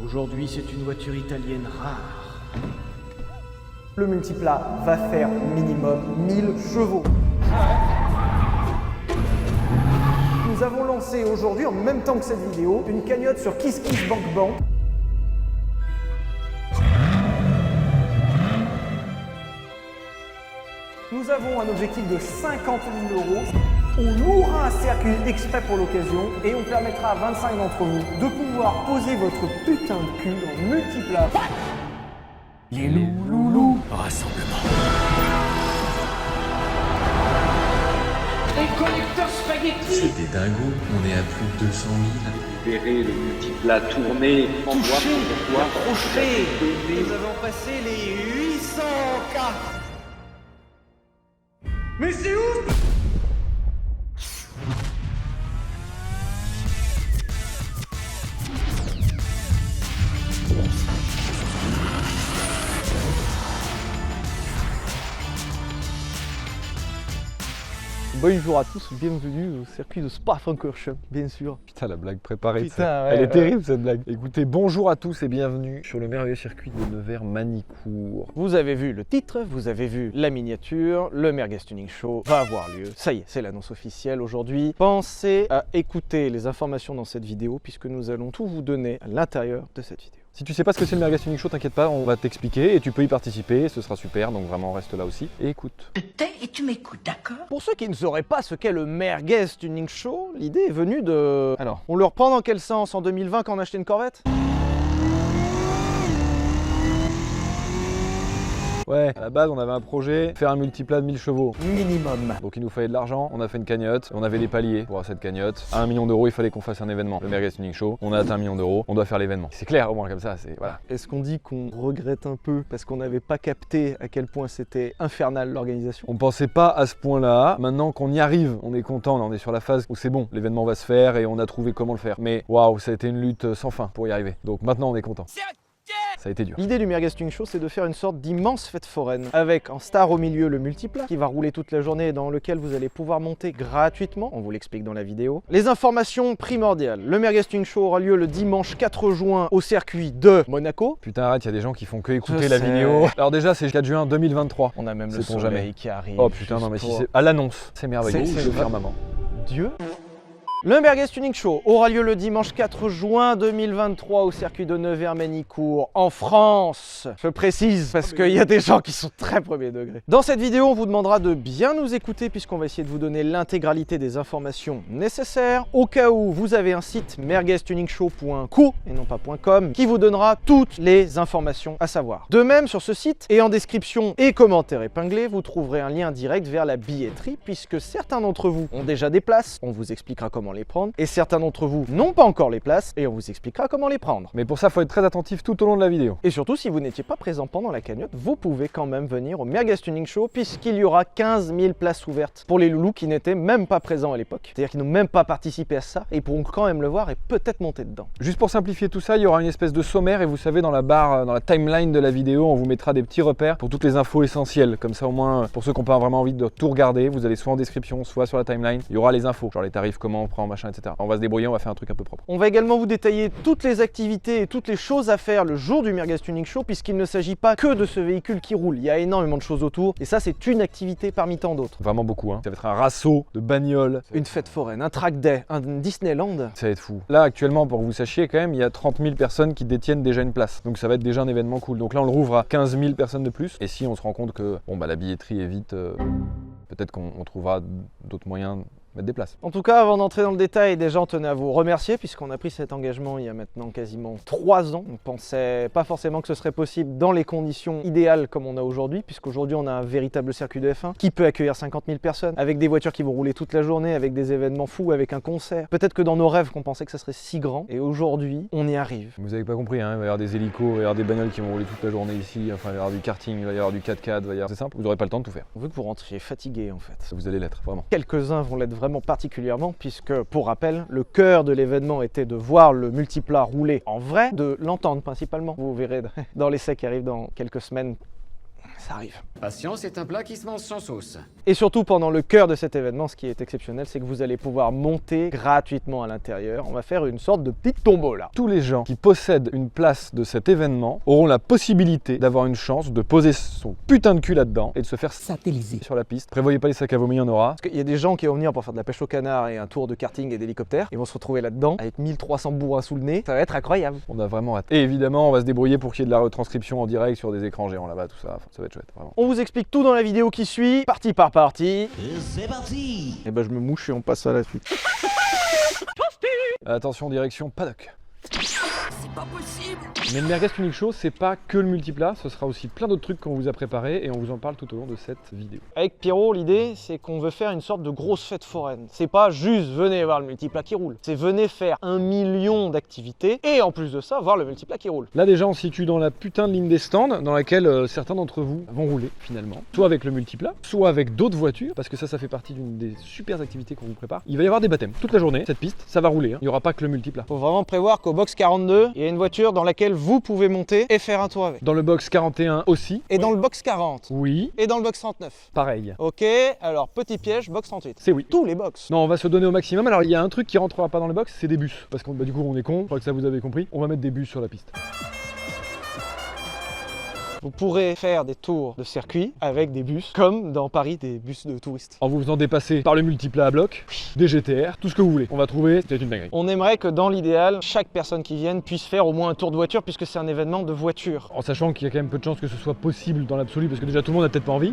Aujourd'hui, c'est une voiture italienne rare. Le multiplat va faire minimum 1000 chevaux. Nous avons lancé aujourd'hui, en même temps que cette vidéo, une cagnotte sur KissKissBankBank. Nous avons un objectif de 50 000 €. On louera un circuit exprès pour l'occasion et on permettra à 25 d'entre vous de pouvoir poser votre putain de cul en multiplat. Les loulous. Rassemblement. Les collecteurs spaghetti. C'est des dingos, on est à plus de 200 000. Verrez le multiplat tourner, Touché, pourquoi. approché. Nous avons passé les 800 K. Mais c'est ouf! Bonjour à tous, bienvenue au circuit de Spa-Francorchamps, bien sûr. Putain, la blague préparée, Putain, ouais, elle est ouais. terrible cette blague. Écoutez, bonjour à tous et bienvenue sur le merveilleux circuit de Nevers-Manicourt. Vous avez vu le titre, vous avez vu la miniature, le Merguez Tuning Show va avoir lieu. Ça y est, c'est l'annonce officielle aujourd'hui. Pensez à écouter les informations dans cette vidéo puisque nous allons tout vous donner à l'intérieur de cette vidéo. Si tu sais pas ce que c'est le Merguez Tuning Show, t'inquiète pas, on va t'expliquer et tu peux y participer, ce sera super, donc vraiment reste là aussi et écoute. Je tais et tu m'écoutes, d'accord? Pour ceux qui ne sauraient pas ce qu'est le Merguez Tuning Show, l'idée est venue de... Alors, on le reprend dans quel sens? En 2020 quand on a acheté une Corvette? Ouais, à la base on avait un projet, faire un multiplat de 1000 chevaux. Minimum. Donc il nous fallait de l'argent, on a fait une cagnotte, on avait des paliers pour cette cagnotte. À 1 million d'euros, il fallait qu'on fasse un événement. Le Merguez Tuning Show, on a atteint 1 million d'euros, on doit faire l'événement. C'est clair au moins comme ça, c'est voilà. Est-ce qu'on dit qu'on regrette un peu parce qu'on n'avait pas capté à quel point c'était infernal l'organisation? On pensait pas à ce point-là, maintenant qu'on y arrive, on est content, là on est sur la phase où c'est bon, l'événement va se faire et on a trouvé comment le faire. Mais waouh, ça a été une lutte sans fin pour y arriver. Donc maintenant on est content. Ça a été dur. L'idée du Merguez Tuning Show, c'est de faire une sorte d'immense fête foraine avec en star au milieu le multiplat qui va rouler toute la journée et dans lequel vous allez pouvoir monter gratuitement. On vous l'explique dans la vidéo. Les informations primordiales. Le Merguez Tuning Show aura lieu le dimanche 4 juin au circuit de Monaco. Putain arrête, il y a des gens qui font que écouter Je la sais. vidéo. Alors déjà c'est 4 juin 2023. On a même le Sait-on soleil jamais. qui arrive. Oh putain non mais si juste c'est à l'annonce, c'est merveilleux. C'est Je vrai. faire maman. Dieu. Le Merguez Tuning Show aura lieu le dimanche 4 juin 2023 au circuit de Nevers-Manicourt en France. Je précise parce qu'il y a des gens qui sont très premier degré. Dans cette vidéo, on vous demandera de bien nous écouter puisqu'on va essayer de vous donner l'intégralité des informations nécessaires. Au cas où vous avez un site mergueztuningshow.co et non pas .com qui vous donnera toutes les informations à savoir. De même, sur ce site et en description et commentaires épinglés, vous trouverez un lien direct vers la billetterie puisque certains d'entre vous ont déjà des places. On vous expliquera comment les prendre et certains d'entre vous n'ont pas encore les places et on vous expliquera comment les prendre. Mais pour ça, faut être très attentif tout au long de la vidéo. Et surtout, si vous n'étiez pas présent pendant la cagnotte, vous pouvez quand même venir au Merguez Tuning Show puisqu'il y aura 15 000 places ouvertes pour les loulous qui n'étaient même pas présents à l'époque. C'est-à-dire qui n'ont même pas participé à ça et ils pourront quand même le voir et peut-être monter dedans. Juste pour simplifier tout ça, il y aura une espèce de sommaire et vous savez dans la barre, dans la timeline de la vidéo, on vous mettra des petits repères pour toutes les infos essentielles. Comme ça au moins, pour ceux qui n'ont pas vraiment envie de tout regarder, vous allez soit en description, soit sur la timeline, il y aura les infos, genre les tarifs, comment on prend, machin, etc. On va se débrouiller, on va faire un truc un peu propre. On va également vous détailler toutes les activités et toutes les choses à faire le jour du Merguez Tuning Show puisqu'il ne s'agit pas que de ce véhicule qui roule. Il y a énormément de choses autour et ça c'est une activité parmi tant d'autres. Vraiment beaucoup, hein. Ça va être un rasso de bagnoles. Une fête foraine, un track day, un Disneyland. Ça va être fou. Là actuellement, pour que vous sachiez quand même, il y a 30 000 personnes qui détiennent déjà une place. Donc ça va être déjà un événement cool. Donc là on le rouvre à 15 000 personnes de plus. Et si on se rend compte que bon, bah, la billetterie est vite, peut-être qu'on trouvera d'autres moyens mettre des places. En tout cas, avant d'entrer dans le détail, déjà on tenait à vous remercier puisqu'on a pris cet engagement il y a maintenant quasiment 3 ans. On pensait pas forcément que ce serait possible dans les conditions idéales comme on a aujourd'hui, puisqu'aujourd'hui on a un véritable circuit de F1 qui peut accueillir 50 000 personnes, avec des voitures qui vont rouler toute la journée, avec des événements fous, avec un concert. Peut-être que dans nos rêves qu'on pensait que ça serait si grand, et aujourd'hui on y arrive. Vous avez pas compris, hein, il va y avoir des hélicos, il va y avoir des bagnoles qui vont rouler toute la journée ici, enfin il va y avoir du karting, il va y avoir du 4x4, c'est simple, vous n'aurez pas le temps de tout faire. On veut que vous rentriez fatigué en fait. Vous allez l'être, vraiment. Quelques-uns vont l'être vraiment particulièrement puisque, pour rappel, le cœur de l'événement était de voir le multiplat rouler en vrai, de l'entendre principalement. Vous verrez dans l'essai qui arrive dans quelques semaines Ça arrive. Patience est un plat qui se mange sans sauce. Et surtout pendant le cœur de cet événement, ce qui est exceptionnel, c'est que vous allez pouvoir monter gratuitement à l'intérieur. On va faire une sorte de petite tombola. Tous les gens qui possèdent une place de cet événement auront la possibilité d'avoir une chance de poser son putain de cul là-dedans et de se faire Satellisé. sur la piste. Prévoyez pas les sacs à vomi, il y en aura. Parce qu'il y a des gens qui vont venir pour faire de la pêche au canard et un tour de karting et d'hélicoptère. Ils vont se retrouver là-dedans avec 1300 bourrins sous le nez. Ça va être incroyable. On a vraiment hâte. Et évidemment, on va se débrouiller pour qu'il y ait de la retranscription en direct sur des écrans géants là-bas, tout ça. Enfin, ça va être chouette, vraiment. On vous explique tout dans la vidéo qui suit, partie par partie. C'est parti. Et ben je me mouche et on passe à la suite. Attention, direction paddock. C'est pas possible. Mais le Merguez Tuning Show, c'est pas que le multiplat, ce sera aussi plein d'autres trucs qu'on vous a préparés et on vous en parle tout au long de cette vidéo. Avec Pierrot, l'idée c'est qu'on veut faire une sorte de grosse fête foraine. C'est pas juste venez voir le multiplat qui roule, c'est venez faire 1 million d'activités et en plus de ça, voir le multiplat qui roule. Là déjà, on se situe dans la putain de ligne des stands dans laquelle certains d'entre vous vont rouler finalement. Soit avec le multiplat, soit avec d'autres voitures, parce que ça fait partie d'une des super activités qu'on vous prépare. Il va y avoir des baptêmes toute la journée, cette piste, ça va rouler, hein. Il n'y aura pas que le multiplat. Faut vraiment prévoir qu'au box 42, il y a une voiture dans laquelle vous pouvez monter et faire un tour avec. Dans le box 41 aussi. Et dans le box 40. Oui, Et dans le box 39. pareil. Ok, alors petit piège, box 38. C'est oui. Tous les box. Non, on va se donner au maximum. Alors, il y a un truc qui rentrera pas dans le box, c'est des bus. Parce que du coup, on est con, je crois que ça vous avez compris. On va mettre des bus sur la piste. Vous pourrez faire des tours de circuit avec des bus, comme dans Paris, des bus de touristes. En vous faisant dépasser par le multiplat à bloc, des GTR, tout ce que vous voulez. On va trouver, c'est une dinguerie. On aimerait que dans l'idéal, chaque personne qui vienne puisse faire au moins un tour de voiture puisque c'est un événement de voiture. En sachant qu'il y a quand même peu de chances que ce soit possible dans l'absolu, parce que déjà tout le monde n'a peut-être pas envie.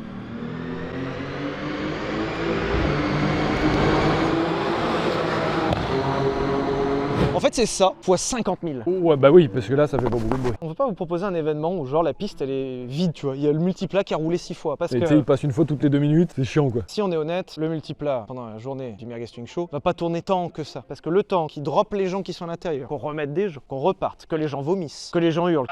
En fait, c'est ça, fois 50 000. Oh, ouais, bah oui, parce que là, ça fait pas beaucoup de bruit. On veut pas vous proposer un événement où genre la piste elle est vide, tu vois. Il y a le multiplat qui a roulé 6 fois. Parce Et tu sais, que il passe une fois toutes les 2 minutes, c'est chiant quoi. si on est honnête, le multiplat pendant la journée du Merguez Tuning Show va pas tourner tant que ça. Parce que le temps qui drop les gens qui sont à l'intérieur, qu'on remette des gens, qu'on reparte, que les gens vomissent, que les gens hurlent,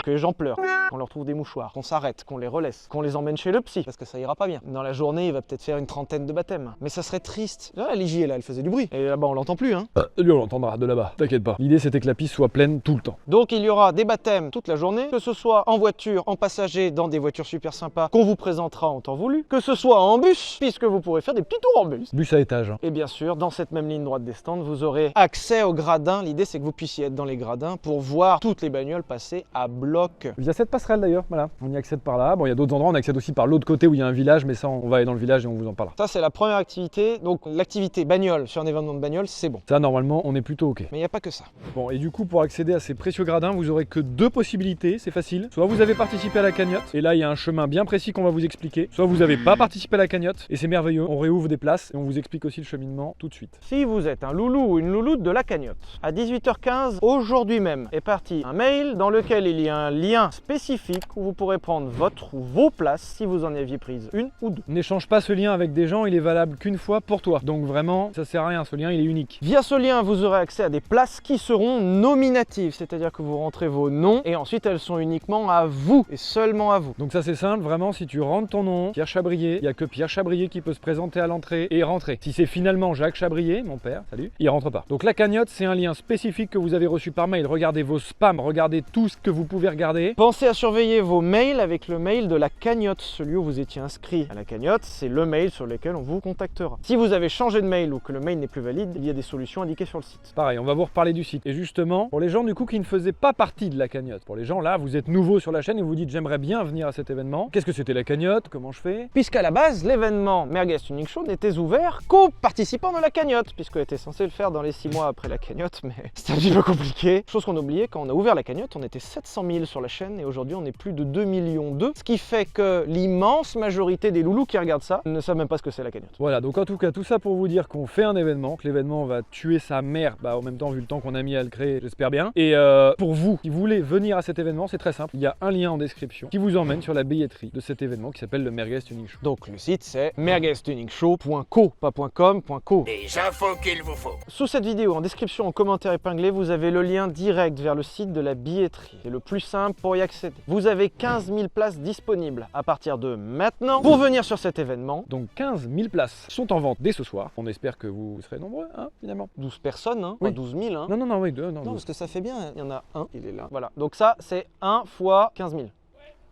que les gens pleurent, qu'on leur trouve des mouchoirs, qu'on s'arrête, qu'on les relaisse, qu'on les emmène chez le psy, parce que ça ira pas bien. Dans la journée, il va peut-être faire une trentaine de baptêmes. Mais ça serait triste. Ah, Ligier là, elle faisait du bruit. Et là-bas, on l'entend plus, hein. Lui, on l'entendra de là-bas, t'inquiète pas. L'idée, c'était que la piste soit pleine tout le temps. Donc il y aura des baptêmes toute la journée, que ce soit en voiture, en passager, dans des voitures super sympas qu'on vous présentera en temps voulu, que ce soit en bus, puisque vous pourrez faire des petits tours en bus. Bus à étage. Hein. Et bien sûr, dans cette même ligne droite des stands, vous aurez accès aux gradins. L'idée c'est que vous puissiez être dans les gradins pour voir toutes les bagnoles passer à bloc. Il y a cette passerelle d'ailleurs, voilà. On y accède par là. Bon, il y a d'autres endroits, on accède aussi par l'autre côté où il y a un village, mais ça, on va aller dans le village et on vous en parlera. Ça c'est la première activité, donc l'activité bagnole sur un événement de bagnole, c'est bon. Ça, normalement, on est plutôt ok. Mais il n'y a pas que ça. Bon, et du coup, pour accéder à ces précieux gradins, vous aurez que 2 possibilités, c'est facile. Soit vous avez participé à la cagnotte, et là il y a un chemin bien précis qu'on va vous expliquer. Soit vous n'avez pas participé à la cagnotte, et c'est merveilleux, on réouvre des places et on vous explique aussi le cheminement tout de suite. Si vous êtes un loulou ou une louloute de la cagnotte, à 18h15 aujourd'hui même est parti un mail dans lequel il y a un lien spécifique où vous pourrez prendre votre ou vos places si vous en aviez prise une ou deux. N'échange pas ce lien avec des gens, il est valable qu'une fois pour toi. Donc vraiment, ça sert à rien, ce lien il est unique. Via ce lien, vous aurez accès à des places qui seront nominatives, c'est-à-dire que vous rentrez vos noms et ensuite elles sont uniquement à vous et seulement à vous. Donc ça c'est simple, vraiment, si tu rentres ton nom, Pierre Chabrier, il n'y a que Pierre Chabrier qui peut se présenter à l'entrée et rentrer. Si c'est finalement Jacques Chabrier, mon père, salut, il rentre pas. Donc la cagnotte, c'est un lien spécifique que vous avez reçu par mail. Regardez vos spams, regardez tout ce que vous pouvez regarder. Pensez à surveiller vos mails avec le mail de la cagnotte, celui où vous étiez inscrit à la cagnotte, c'est le mail sur lequel on vous contactera. Si vous avez changé de mail ou que le mail n'est plus valide, il y a des solutions indiquées sur le site. Pareil, on va vous reparler du site. Et justement, pour les gens du coup qui ne faisaient pas partie de la cagnotte, pour les gens là, vous êtes nouveaux sur la chaîne et vous vous dites j'aimerais bien venir à cet événement. Qu'est-ce que c'était la cagnotte? Comment je fais? Puisqu'à la base, l'événement Merguez Tuning Show n'était ouvert qu'aux participants de la cagnotte, puisqu'on était censé le faire dans les 6 mois après la cagnotte, mais c'était un petit peu compliqué. Chose qu'on a oublié, quand on a ouvert la cagnotte, on était 700 000 sur la chaîne et aujourd'hui on est plus de 2 millions d'eux, ce qui fait que l'immense majorité des loulous qui regardent ça ne savent même pas ce que c'est la cagnotte. Voilà, donc en tout cas, tout ça pour vous dire qu'on fait un événement, que l'événement va tuer sa mère, en même temps vu le temps qu'on a mis à le créer, j'espère bien. Et pour vous qui voulez venir à cet événement, c'est très simple, il y a un lien en description qui vous emmène sur la billetterie de cet événement qui s'appelle le Merguez Tuning Show. Donc le site c'est mergueztuningshow.co, pas .com, .co. Les infos qu'il vous faut. Sous cette vidéo, en description, en commentaire épinglé, vous avez le lien direct vers le site de la billetterie. C'est le plus simple pour y accéder. Vous avez 15 000 places disponibles à partir de maintenant pour venir sur cet événement. Donc 15 000 places sont en vente dès ce soir. On espère que vous serez nombreux, hein, finalement. 12 personnes, hein, Oui. pas 12 000. Hein. Non, oui, deux, non. Non, parce que ça fait bien, il y en a un, il est là. Voilà, donc ça c'est 1 fois 15 000.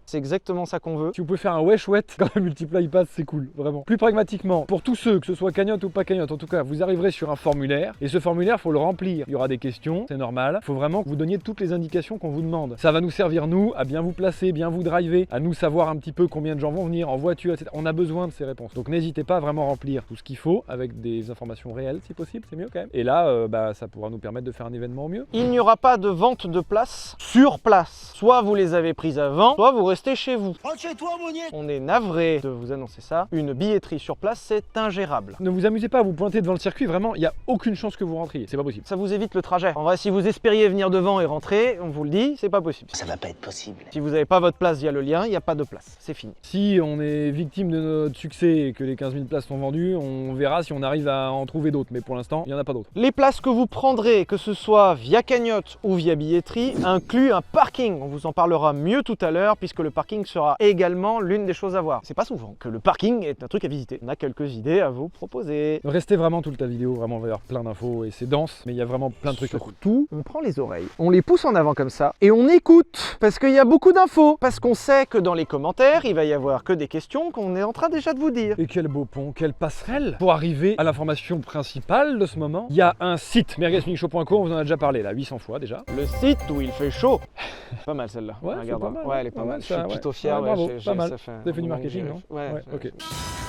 C'est exactement ça qu'on veut. Si vous pouvez faire un wesh chouette quand le multiplat il passe, c'est cool, vraiment. Plus pragmatiquement, pour tous ceux, que ce soit cagnotte ou pas cagnotte, en tout cas, vous arriverez sur un formulaire et ce formulaire, faut le remplir. Il y aura des questions, c'est normal. Il faut vraiment que vous donniez toutes les indications qu'on vous demande. Ça va nous servir, nous, à bien vous placer, bien vous driver, à nous savoir un petit peu combien de gens vont venir en voiture, etc. On a besoin de ces réponses. Donc n'hésitez pas à vraiment remplir tout ce qu'il faut avec des informations réelles si possible, c'est mieux quand même. Et là, ça pourra nous permettre de faire un événement au mieux. Il n'y aura pas de vente de places sur place. Soit vous les avez prises avant, soit vous restez chez vous. Rentre chez toi, Monier. On est navré de vous annoncer ça. Une billetterie sur place, c'est ingérable. Ne vous amusez pas à vous pointer devant le circuit, vraiment, il n'y a aucune chance que vous rentriez, c'est pas possible. Ça vous évite le trajet. En vrai, si vous espériez venir devant et rentrer, on vous le dit, c'est pas possible. Ça va pas être possible. Si vous n'avez pas votre place via le lien, il n'y a pas de place. C'est fini. Si on est victime de notre succès et que les 15 000 places sont vendues, on verra si on arrive à en trouver d'autres. Mais pour l'instant, il n'y en a pas d'autres. Les places que vous prendrez, que ce soit via cagnotte ou via billetterie, incluent un parking. On vous en parlera mieux tout à l'heure puisque le parking sera également l'une des choses à voir. C'est pas souvent que le parking est un truc à visiter. On a quelques idées à vous proposer. Restez vraiment toute la vidéo, vraiment, on va y avoir plein d'infos et c'est dense, mais il y a vraiment plein de trucs. Surtout, on prend les oreilles, on les pousse en avant comme ça et on écoute parce qu'il y a beaucoup d'infos. Parce qu'on sait que dans les commentaires, il va y avoir que des questions qu'on est en train déjà de vous dire. Et quel beau pont, quelle passerelle pour arriver à l'information principale de ce moment. Il y a un site, mergueztunningshow.co, on vous en a déjà parlé là, 800 fois déjà. Le site où il fait chaud. Pas mal celle-là. Ouais, c'est regarde. pas mal. Ouais, elle est pas mal. Je suis ça, plutôt fier. Ouais, bravo, pas mal. Ça fait Vous avez fait du marketing, non? Ouais, ok.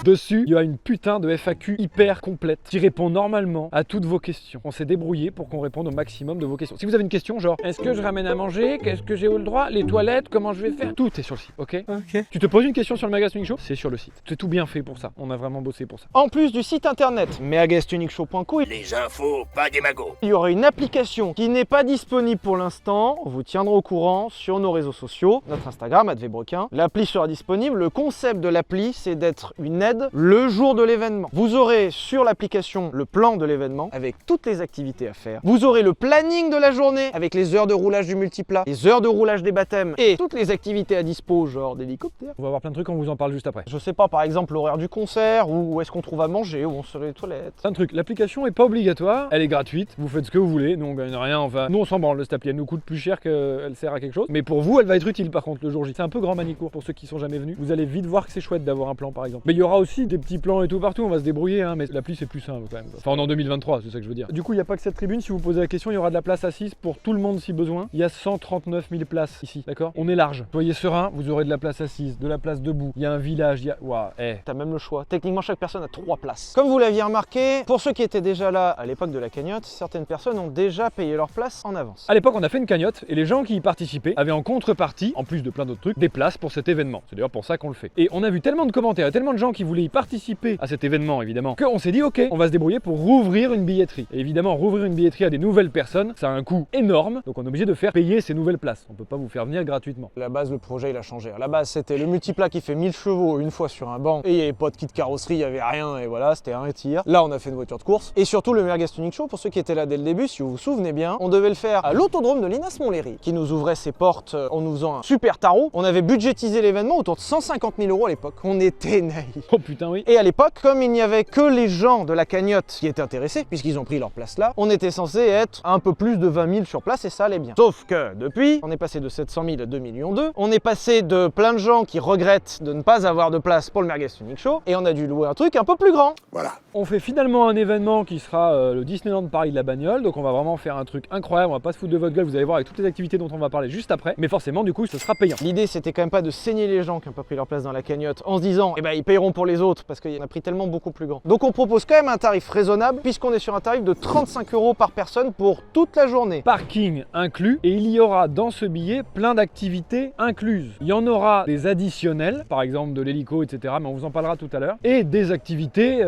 Dessus, il y a une putain de FAQ hyper complète qui répond normalement à toutes vos questions. On s'est débrouillé pour qu'on réponde au maximum de vos questions. Si vous avez une question, genre est-ce que je ramène à manger? Qu'est-ce que j'ai où le droit? Les toilettes? Comment je vais faire? Tout est sur le site, ok? Tu te poses une question sur le Merguez Tuning Show? C'est sur le site. C'est tout bien fait pour ça. On a vraiment bossé pour ça. En plus du site internet mergueztuningshow.co, Les infos, pas des magots. il y aura une application qui n'est pas disponible pour l'instant. On vous tiendra au courant sur nos réseaux sociaux, notre Instagram @vbrequin. L'appli sera disponible. Le concept de l'appli, c'est d'être une aide le jour de l'événement. Vous aurez sur l'application le plan de l'événement avec toutes les activités à faire. Vous aurez le planning de la journée avec les heures de roulage du multiplat, les heures de roulage des baptêmes et toutes les activités à dispo, genre d'hélicoptère. On va avoir plein de trucs, on vous en parle juste après. Je sais pas, par exemple l'horaire du concert, ou où est-ce qu'on trouve à manger, où on se les toilettes. C'est un truc, l'application est pas obligatoire, elle est gratuite, vous faites ce que vous voulez, nous on gagne rien, enfin, nous on s'en branle, cette appli elle nous coûte plus cher qu'elle sert à quelque chose, mais pour vous elle va être utile par contre le jour J. C'est un peu grand manicourt pour ceux qui sont jamais venus, vous allez vite voir que c'est chouette d'avoir un plan par exemple. Mais il y aura aussi des petits plans et tout partout, on va se débrouiller, hein, mais l'appli c'est plus simple quand même. Enfin on est en 2023, c'est ça que je veux dire. Du coup il n'y a pas que cette tribune, si vous posez la question, il y aura de la place assise pour tout le monde si besoin. Il y a 139 000 places ici, d'accord? On est large, soyez serein, vous aurez de la place assise, de la place debout, il y a un village, il y a... Waouh, T'as même le choix. Techniquement, chaque personne a 3 places. Comme vous l'aviez remarqué, pour ceux qui étaient déjà là à l'époque de la cagnotte, certaines personnes ont déjà payé leur place en avance. À l'époque, on a fait une cagnotte et les gens qui y participaient avaient en contrepartie, en plus de plein d'autres trucs, des places pour cet événement. C'est d'ailleurs pour ça qu'on le fait. Et on a vu tellement de commentaires et tellement de gens qui voulaient y participer à cet événement, évidemment, qu'on s'est dit, ok, on va se débrouiller pour rouvrir une billetterie. Et évidemment, rouvrir une billetterie à des nouvelles personnes, ça a un coût énorme, donc on est obligé de faire payer ces nouvelles places. On peut pas vous faire venir gratuitement. À la base, le projet, il a changé. À la base, c'était le multiplat qui fait 1000 chevaux une fois sur un banc. Et il n'y avait pas de kit carrosserie, il n'y avait rien. Et voilà, c'était un tir. Là, on a fait une voiture de course. Et surtout, le Merguez Tuning Show, pour ceux qui étaient là dès le début, si vous vous souvenez bien, on devait le faire à l'autodrome de Linas Montlhéry, qui nous ouvrait ses portes en nous faisant un super tarot. On avait budgétisé l'événement autour de 150 000 € à l'époque. On était naïfs. Oh putain, oui. Et à l'époque, comme il n'y avait que les gens de la cagnotte qui étaient intéressés, puisqu'ils ont pris leur place là, on était censé être un peu plus de 20 000 sur place et ça allait bien. Sauf que depuis, on est passé de 700 000 à 2,2 millions. On est passé de plein de gens qui regrettent de ne pas avoir de place pour le Merguez Tuning Show et on a dû louer un truc un peu plus grand. Voilà. On fait finalement un événement qui sera le Disneyland Paris de la bagnole, donc on va vraiment faire un truc incroyable, on va pas se foutre de votre gueule, vous allez voir avec toutes les activités dont on va parler juste après, mais forcément du coup ce sera payant. L'idée c'était quand même pas de saigner les gens qui n'ont pas pris leur place dans la cagnotte en se disant eh ben ils payeront pour les autres parce qu'on a pris tellement beaucoup plus grand. Donc on propose quand même un tarif raisonnable puisqu'on est sur un tarif de 35 € par personne pour toute la journée. Parking inclus et il y aura dans ce billet plein d'activités incluses. Il y en aura des additionnels, par exemple de l'hélico, etc. mais on vous en parlera tout à l'heure, et des activités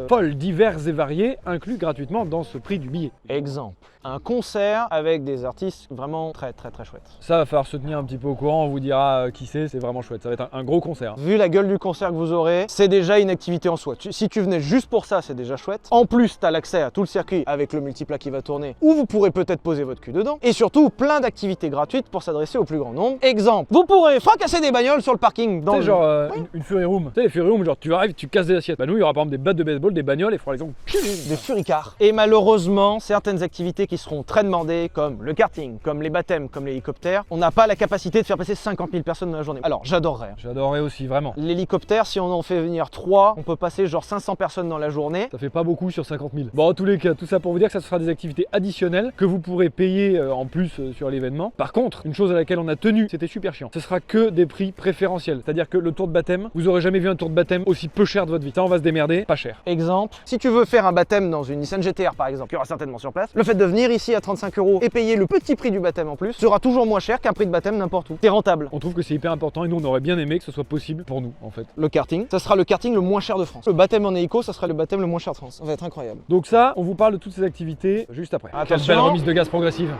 folles, diverses et variées, inclus gratuitement dans ce prix du billet. Exemple, un concert avec des artistes vraiment très chouettes. Ça va falloir se tenir un petit peu au courant, on vous dira qui c'est vraiment chouette, ça va être un gros concert. Vu la gueule du concert que vous aurez, c'est déjà une activité en soi. Si tu venais juste pour ça, c'est déjà chouette. En plus, tu as l'accès à tout le circuit avec le multiplat qui va tourner, où vous pourrez peut-être poser votre cul dedans. Et surtout, plein d'activités gratuites pour s'adresser au plus grand nombre. Exemple, vous pourrez fracasser des bagnoles sur le parking. Tu sais, genre une Fury Room. Tu sais, les Fury Room, genre tu arrives, tu casses des assiettes. Bah nous, il y aura par exemple des battes de baseball, des bagnoles, et il faudra les des furicars. Et malheureusement, certaines activités qui qui seront très demandés, comme le karting, comme les baptêmes, comme l'hélicoptère, on n'a pas la capacité de faire passer 50 000 personnes dans la journée. Alors, j'adorerais. J'adorerais aussi, vraiment. L'hélicoptère, si on en fait venir 3, on peut passer genre 500 personnes dans la journée. Ça fait pas beaucoup sur 50 000. Bon, en tous les cas, tout ça pour vous dire que ça sera des activités additionnelles que vous pourrez payer en plus sur l'événement. Par contre, une chose à laquelle on a tenu, c'était super chiant. Ce sera que des prix préférentiels. C'est-à-dire que le tour de baptême, vous aurez jamais vu un tour de baptême aussi peu cher de votre vie. Ça, on va se démerder, pas cher. Exemple, si tu veux faire un baptême dans une Nissan GT-R par exemple, qui aura certainement sur place, le fait de venir ici à 35 € et payer le petit prix du baptême en plus sera toujours moins cher qu'un prix de baptême n'importe où. C'est rentable. On trouve que c'est hyper important et nous, on aurait bien aimé que ce soit possible pour nous, en fait. Le karting, ça sera le karting le moins cher de France. Le baptême en hélico, ça sera le baptême le moins cher de France. Ça va être incroyable. Donc ça, on vous parle de toutes ces activités juste après. Attention. Quelle belle remise de gaz progressive.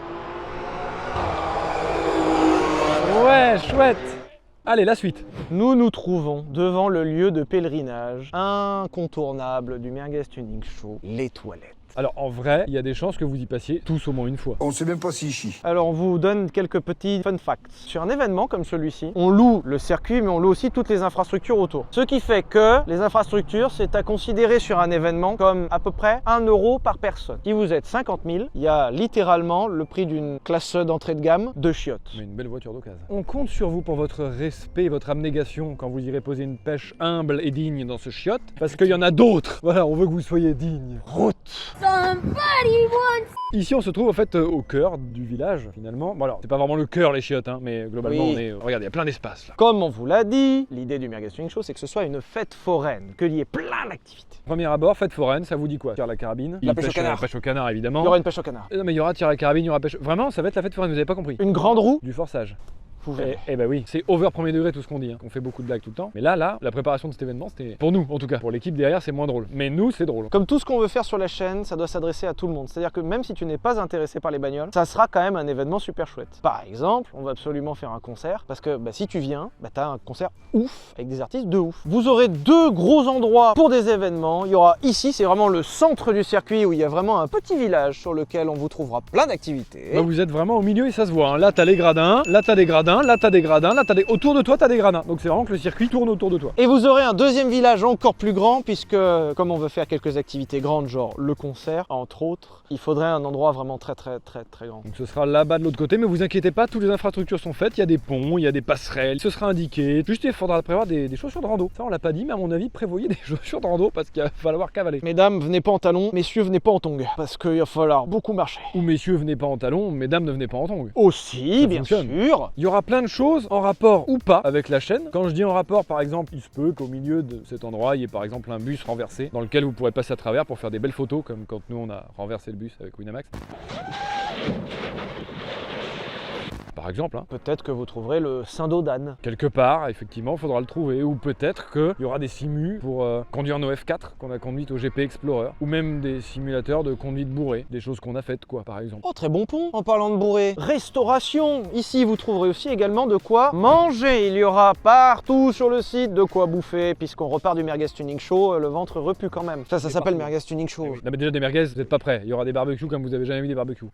Ouais, chouette. Allez, la suite. Nous nous trouvons devant le lieu de pèlerinage incontournable du Merguez Tuning Show, les toilettes. Alors en vrai, il y a des chances que vous y passiez tous au moins une fois. On sait même pas si chie. Alors on vous donne quelques petits fun facts. Sur un événement comme celui-ci, on loue le circuit mais on loue aussi toutes les infrastructures autour. Ce qui fait que les infrastructures, c'est à considérer sur un événement comme à peu près 1 € par personne. Si vous êtes 50 000, il y a littéralement le prix d'une classe d'entrée de gamme de chiottes. Mais une belle voiture d'occasion. On compte sur vous pour votre respect et votre abnégation quand vous irez poser une pêche humble et digne dans ce chiotte, parce qu'il y en a d'autres. Voilà, on veut que vous soyez digne. Route. Ici, on se trouve en fait au cœur du village finalement. Bon alors, c'est pas vraiment le cœur les chiottes, hein, mais globalement Oui. on est. Regardez, il y a plein d'espace là. Comme on vous l'a dit, l'idée du Merguez Tuning Show, c'est que ce soit une fête foraine, qu'il y ait plein d'activités. Premier abord, fête foraine, ça vous dit quoi? Tir à la carabine. La pêche au canard. Pêche au canard évidemment. Il y aura une pêche au canard. Non mais il y aura tir à la carabine, il y aura pêche. Vraiment, ça va être la fête foraine, vous avez pas compris. Une grande roue. Du forçage. Vous verrez. Eh ben oui, c'est over premier degré tout ce qu'on dit, hein. On fait beaucoup de blagues tout le temps. Mais là, la préparation de cet événement, c'était pour nous en tout cas. Pour l'équipe derrière, c'est moins drôle. Mais nous, c'est drôle. Comme tout ce qu'on veut faire sur la chaîne, ça doit s'adresser à tout le monde. C'est-à-dire que même si tu n'es pas intéressé par les bagnoles, ça sera quand même un événement super chouette. Par exemple, on va absolument faire un concert, parce que si tu viens, t'as un concert ouf, avec des artistes de ouf. Vous aurez 2 gros endroits pour des événements. Il y aura ici, c'est vraiment le centre du circuit, où il y a vraiment un petit village sur lequel on vous trouvera plein d'activités. Bah, vous êtes vraiment au milieu et ça se voit, hein. Là, t'as les gradins, là, t'as des gradins, là, t'as des gradins. Là, autour de toi, tu as des gradins. Donc c'est vraiment que le circuit tourne autour de toi. Et vous aurez un deuxième village encore plus grand, puisque comme on veut faire quelques activités grandes, genre le concert, entre autres, il faudrait un endroit vraiment très grand. Donc ce sera là-bas de l'autre côté, mais vous inquiétez pas, toutes les infrastructures sont faites. Il y a des ponts, il y a des passerelles, ce sera indiqué. Juste, il faudra prévoir des chaussures de rando. Ça, on l'a pas dit, mais à mon avis, prévoyez des chaussures de rando parce qu'il va falloir cavaler. Mesdames, venez pas en talons, messieurs, venez pas en tongs, parce qu'il va falloir beaucoup marcher. Ou messieurs, venez pas en talons, mesdames, ne venez pas en tongs. Aussi, Ça bien fonctionne. sûr. Il y aura plein de choses en rapport ou pas avec la chaîne. Quand je dis en rapport, par exemple, il se peut qu'au milieu de cet endroit, il y ait par exemple un bus renversé dans lequel vous pourrez passer à travers pour faire des belles photos, comme quand nous on a renversé le bus avec Winamax. Par exemple, hein. Peut-être que vous trouverez le Saint-Dodan. Quelque part, effectivement, il faudra le trouver. Ou peut-être qu'il y aura des simus pour conduire nos F4 qu'on a conduites au GP Explorer. Ou même des simulateurs de conduite bourrée. Des choses qu'on a faites, quoi, par exemple. Oh, très bon pont. En parlant de bourré, restauration. Ici, vous trouverez aussi également de quoi manger. Il y aura partout sur le site de quoi bouffer, puisqu'on repart du Merguez Tuning Show, le ventre repue quand même. Ça s'appelle Merguez Tuning Show. Non mais déjà des merguez, vous n'êtes pas prêts. Il y aura des barbecues comme vous avez jamais vu des barbecues.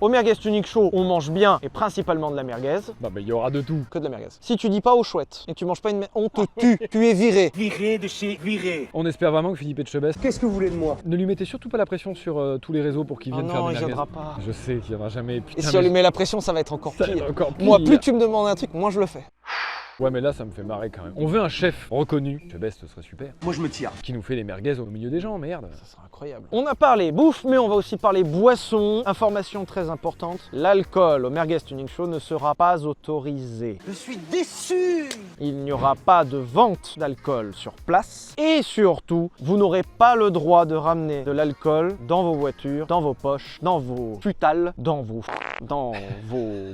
Au Merguez Tuning Show, on mange bien et principalement de la merguez. Non mais il y aura de tout. Que de la merguez. Si tu dis pas aux chouettes et que tu manges pas une on te tue. Tu es viré. Viré de chez viré. On espère vraiment que Philippe Etchebest... Qu'est-ce que vous voulez de moi? Ne lui mettez surtout pas la pression sur tous les réseaux pour qu'il Oh vienne faire non, des il merguez. viendra pas. Je sais qu'il viendra jamais. Et Putain, si on mais lui met la pression, ça va être encore ça va pire. être encore pire. Moi, plus tu me demandes un truc, moins je le fais. Ouais mais là ça me fait marrer quand même. On veut un chef reconnu. Etchebest, ce serait super. Moi je me tire. Qui nous fait les merguez au milieu des gens, merde. Ça sera incroyable. On a parlé bouffe, mais on va aussi parler boisson. Information très importante, l'alcool au Merguez Tuning Show ne sera pas autorisé. Je suis déçu. Il n'y aura pas de vente d'alcool sur place. Et surtout, vous n'aurez pas le droit de ramener de l'alcool dans vos voitures, dans vos poches, dans vos futales, dans vos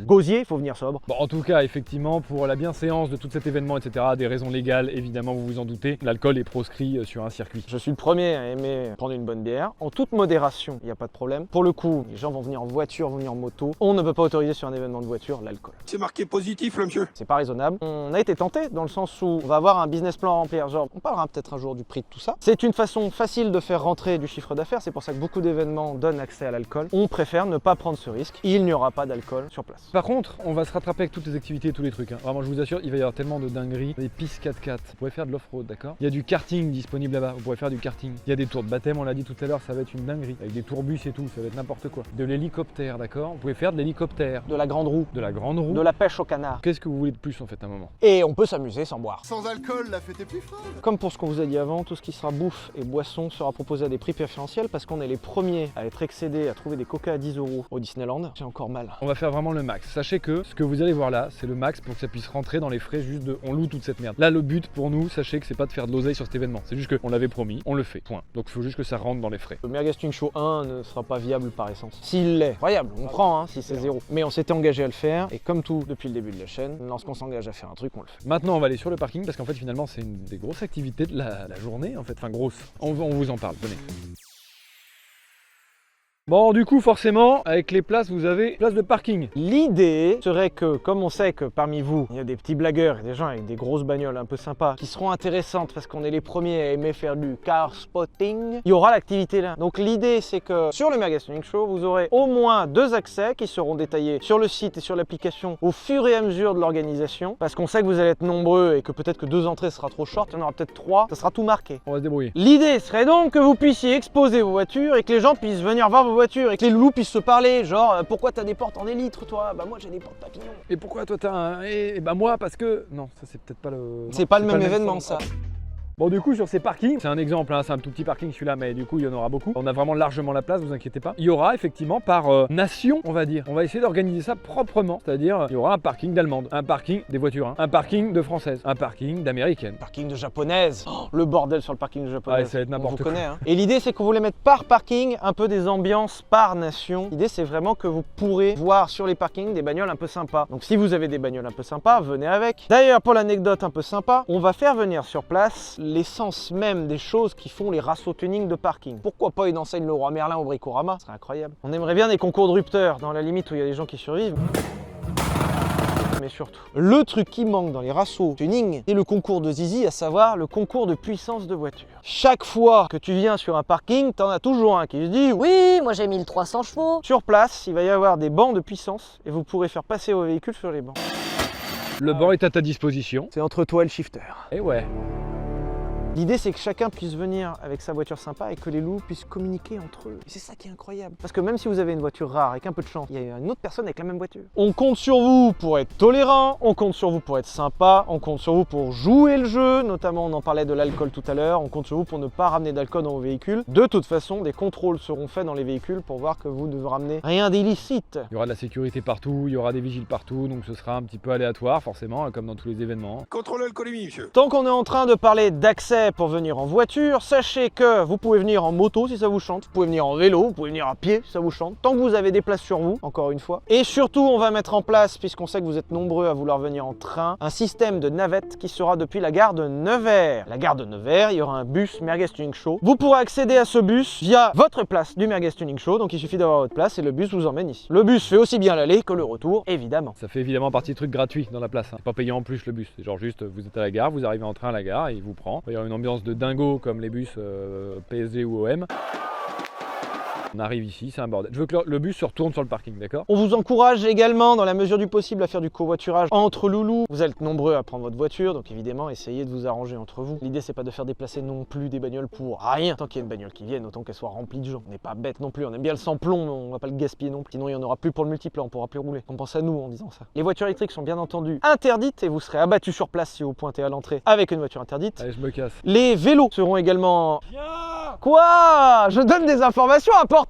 gosiers. Il faut venir sobre. Bon en tout cas effectivement pour la bienséance de tout cet événement etc. Des raisons légales évidemment vous vous en doutez. L'alcool est proscrit sur un circuit. Je suis le premier à aimer prendre une bonne bière. En toute modération, il n'y a pas de problème. Pour le coup, les gens vont venir en voiture, vont venir en moto. On ne peut pas autoriser sur un événement de voiture l'alcool. C'est marqué positif, le monsieur. C'est pas raisonnable. On a été tenté dans le sens où on va avoir un business plan à remplir. Genre, on parlera peut-être un jour du prix de tout ça. C'est une façon facile de faire rentrer du chiffre d'affaires. C'est pour ça que beaucoup d'événements donnent accès à l'alcool. On préfère ne pas prendre ce risque. Il n'y aura pas d'alcool sur place. Par contre on va se rattraper avec toutes les activités et tous les trucs. Hein. Vraiment je vous assure il va y d'ailleurs tellement de dingueries. Des pistes 4x4, vous pourrez faire de l'off-road, d'accord? Il y a du karting disponible là-bas, vous pourrez faire du karting. Il y a des tours de baptême, on l'a dit tout à l'heure, ça va être une dinguerie. Avec des tourbus et tout, ça va être n'importe quoi. De l'hélicoptère, d'accord? Vous pouvez faire de l'hélicoptère. De la grande roue, De la grande roue. de la pêche au canard. Qu'est-ce que vous voulez de plus en fait à un moment? Et on peut s'amuser sans boire. Sans alcool, la fête est plus folle. Comme pour ce qu'on vous a dit avant, tout ce qui sera bouffe et boisson sera proposé à des prix préférentiels parce qu'on est les premiers à être excédés à trouver des coca à 10 € au Disneyland. J'ai encore mal. On va faire vraiment le max. Sachez que ce que vous allez voir là, c'est le max pour que ça puisse rentrer dans les frais juste de on loue toute cette merde. Là, le but pour nous, sachez que c'est pas de faire de l'oseille sur cet événement. C'est juste qu'on l'avait promis, on le fait. Point. Donc il faut juste que ça rentre dans les frais. Le Merguez Tuning Show 1 ne sera pas viable par essence. S'il l'est, incroyable, on prend hein, si c'est 0. Mais on s'était engagé à le faire et comme tout depuis le début de la chaîne, lorsqu'on s'engage à faire un truc, on le fait. Maintenant, on va aller sur le parking parce qu'en fait, finalement, c'est une des grosses activités de la journée. En fait, enfin grosse. On vous en parle. Venez. Bon, du coup, forcément, avec les places, vous avez place de parking. L'idée serait que, comme on sait que parmi vous, il y a des petits blagueurs et des gens avec des grosses bagnoles un peu sympas qui seront intéressantes parce qu'on est les premiers à aimer faire du car spotting, il y aura l'activité là. Donc l'idée, c'est que sur le Merguez Tuning Show, vous aurez au moins 2 accès qui seront détaillés sur le site et sur l'application au fur et à mesure de l'organisation parce qu'on sait que vous allez être nombreux et que peut-être que 2 entrées sera trop short, il y en aura peut-être 3, ça sera tout marqué. On va se débrouiller. L'idée serait donc que vous puissiez exposer vos voitures et que les gens puissent venir voir vos voitures et que les loulous puissent se parler, genre pourquoi t'as des portes en élytre toi? Bah moi j'ai des portes papillons. Et pourquoi toi t'as un... Et bah moi parce que... Non, ça c'est peut-être pas le... C'est pas le même événement ça. Bon, du coup, sur ces parkings, c'est un exemple, hein, c'est un tout petit parking celui-là, mais du coup, il y en aura beaucoup. On a vraiment largement la place, vous inquiétez pas. Il y aura effectivement par nation, on va dire. On va essayer d'organiser ça proprement, c'est-à-dire il y aura un parking d'allemande, un parking des voitures, hein, un parking de françaises, un parking d'américaines. Parking de japonaise. Oh, le bordel sur le parking de japonaise. Ouais, ça va être n'importe quoi. Hein. Et l'idée, c'est qu'on voulait mettre par parking un peu des ambiances par nation. L'idée, c'est vraiment que vous pourrez voir sur les parkings des bagnoles un peu sympas. Donc, si vous avez des bagnoles un peu sympas, venez avec. D'ailleurs, pour l'anecdote un peu sympa, on va faire venir sur place l'essence même des choses qui font les rassos tuning de parking. Pourquoi pas une enseigne Leroy Merlin au Bricorama? Ce serait incroyable. On aimerait bien des concours de rupteurs, dans la limite où il y a des gens qui survivent. Mais surtout, le truc qui manque dans les rassos tuning, c'est le concours de zizi, à savoir le concours de puissance de voiture. Chaque fois que tu viens sur un parking, t'en as toujours un qui se dit oui, moi j'ai 1300 chevaux. Sur place, il va y avoir des bancs de puissance et vous pourrez faire passer vos véhicules sur les bancs. Le banc est à ta disposition. C'est entre toi et le shifter. Et ouais. L'idée, c'est que chacun puisse venir avec sa voiture sympa et que les loups puissent communiquer entre eux. C'est ça qui est incroyable. Parce que même si vous avez une voiture rare avec un peu de chance, il y a une autre personne avec la même voiture. On compte sur vous pour être tolérant, on compte sur vous pour être sympa, on compte sur vous pour jouer le jeu, notamment on en parlait de l'alcool tout à l'heure, on compte sur vous pour ne pas ramener d'alcool dans vos véhicules. De toute façon, des contrôles seront faits dans les véhicules pour voir que vous ne ramenez rien d'illicite. Il y aura de la sécurité partout, il y aura des vigiles partout, donc ce sera un petit peu aléatoire forcément, comme dans tous les événements. Contrôle l'alcoolémie, monsieur. Tant qu'on est en train de parler d'accès pour venir en voiture, sachez que vous pouvez venir en moto si ça vous chante, vous pouvez venir en vélo, vous pouvez venir à pied si ça vous chante, tant que vous avez des places sur vous, encore une fois. Et surtout, on va mettre en place, puisqu'on sait que vous êtes nombreux à vouloir venir en train, un système de navette qui sera depuis la gare de Nevers. La gare de Nevers, il y aura un bus Merguez Tuning Show. Vous pourrez accéder à ce bus via votre place du Merguez Tuning Show, donc il suffit d'avoir votre place et le bus vous emmène ici. Le bus fait aussi bien l'aller que le retour, évidemment. Ça fait évidemment partie de trucs gratuits dans la place, hein. C'est pas payé en plus le bus, c'est genre juste vous êtes à la gare, vous arrivez en train à la gare et il vous prend. Il va y avoir une ambiance de dingo comme les bus PSG ou OM. On arrive ici, c'est un bordel. Je veux que le bus se retourne sur le parking, d'accord? On vous encourage également, dans la mesure du possible, à faire du covoiturage entre loulous. Vous êtes nombreux à prendre votre voiture, donc évidemment, essayez de vous arranger entre vous. L'idée, c'est pas de faire déplacer non plus des bagnoles pour rien. Tant qu'il y a une bagnole qui vienne, autant qu'elle soit remplie de gens. On n'est pas bête non plus, on aime bien le sans-plomb, mais on va pas le gaspiller non plus. Sinon, il n'y en aura plus pour le multiplat, on pourra plus rouler. On pense à nous en disant ça. Les voitures électriques sont bien entendu interdites et vous serez abattu sur place si vous pointez à l'entrée avec une voiture interdite. Allez, je me casse. Les vélos seront également... Quoi? Je donne des informations importantes!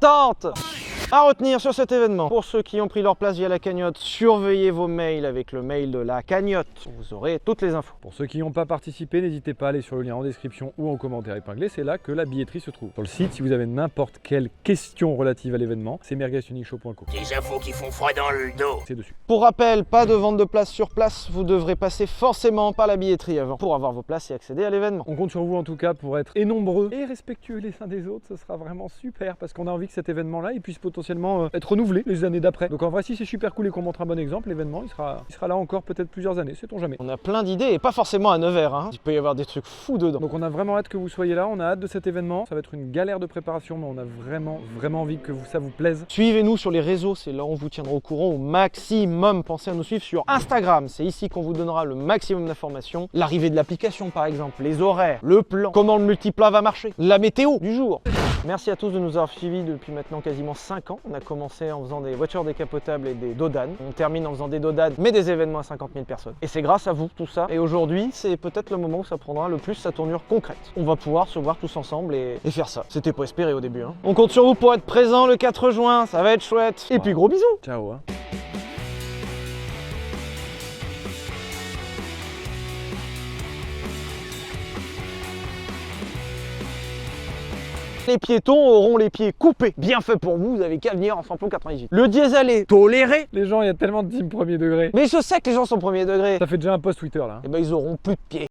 À retenir sur cet événement, pour ceux qui ont pris leur place via la cagnotte, surveillez vos mails avec le mail de la cagnotte. Vous aurez toutes les infos. Pour ceux qui n'ont pas participé, n'hésitez pas à aller sur le lien en description ou en commentaire épinglé, c'est là que la billetterie se trouve. Sur le site, si vous avez n'importe quelle question relative à l'événement, c'est mergueztunicshow.com. Des infos qui font froid dans le dos. C'est dessus. Pour rappel, pas de vente de place sur place, vous devrez passer forcément par la billetterie avant pour avoir vos places et accéder à l'événement. On compte sur vous en tout cas pour être et nombreux et respectueux les uns des autres, ce sera vraiment super parce qu'on a envie que cet événement-là il puisse potentiellement potentiellement être renouvelé les années d'après. Donc en vrai, si c'est super cool et qu'on montre un bon exemple, l'événement il sera là encore peut-être plusieurs années, sait-on jamais. On a plein d'idées et pas forcément à Nevers, hein. Il peut y avoir des trucs fous dedans. Donc on a vraiment hâte que vous soyez là, on a hâte de cet événement. Ça va être une galère de préparation, mais on a vraiment envie que ça vous plaise. Suivez-nous sur les réseaux, c'est là où on vous tiendra au courant au maximum. Pensez à nous suivre sur Instagram, c'est ici qu'on vous donnera le maximum d'informations. L'arrivée de l'application par exemple, les horaires, le plan, comment le multiplat va marcher, la météo du jour. Merci à tous de nous avoir suivis depuis maintenant quasiment 5 ans. On a commencé en faisant des voitures décapotables et des dodanes. On termine en faisant des dodanes, mais des événements à 50 000 personnes. Et c'est grâce à vous, tout ça. Et aujourd'hui, c'est peut-être le moment où ça prendra le plus sa tournure concrète. On va pouvoir se voir tous ensemble et faire ça. C'était pas espéré au début, hein. On compte sur vous pour être présent le 4 juin, ça va être chouette. Et puis gros bisous. Ciao, hein. Les piétons auront les pieds coupés. Bien fait pour vous, vous avez qu'à venir en samplon 98. Le diesel est toléré. Les gens, il y a tellement de team premier degré. Mais je sais que les gens sont premier degré. Ça fait déjà un post Twitter là. Et ben ils auront plus de pieds.